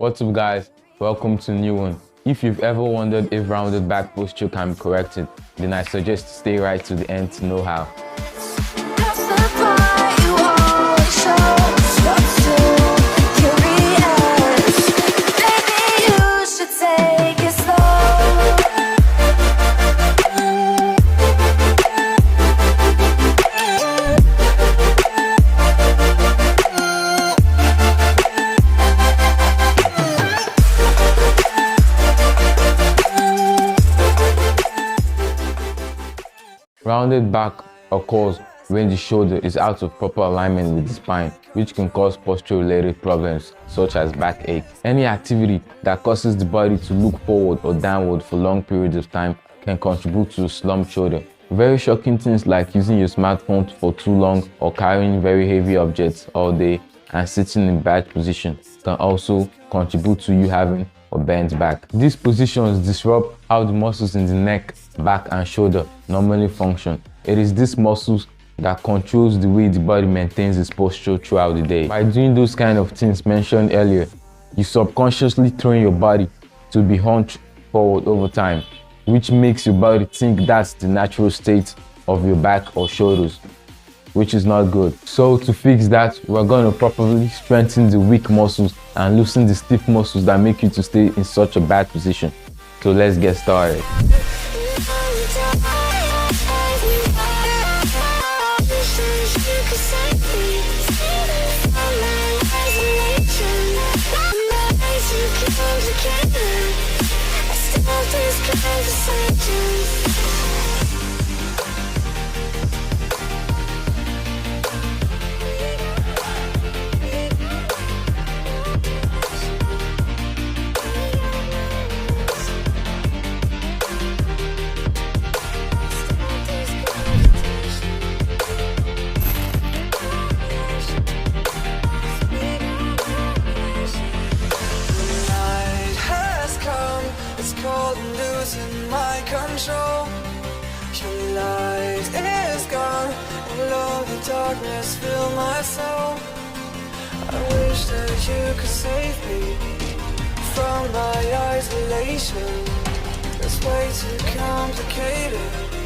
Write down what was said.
What's up guys, welcome to a new one. If you've ever wondered if rounded back posture can be corrected, then I suggest to stay right to the end to know how. Rounded back occurs when the shoulder is out of proper alignment with the spine, which can cause posture-related problems such as backache. Any activity that causes the body to look forward or downward for long periods of time can contribute to a slumped shoulder. Very shocking things like using your smartphone for too long or carrying very heavy objects all day and sitting in bad position can also contribute to you having a bent back. These positions disrupt how the muscles in the neck, back and shoulder normally function. It is these muscles that controls the way the body maintains its posture throughout the day. By doing those kind of things mentioned earlier, you subconsciously train your body to be hunched forward over time, which makes your body think that's the natural state of your back or shoulders, which is not good. So to fix that, we're going to properly strengthen the weak muscles and loosen the stiff muscles that make you to stay in such a bad position. So let's get started. Losing my control. Your light is gone, and all the darkness fill my soul. I wish that you could save me from my isolation. It's way too complicated.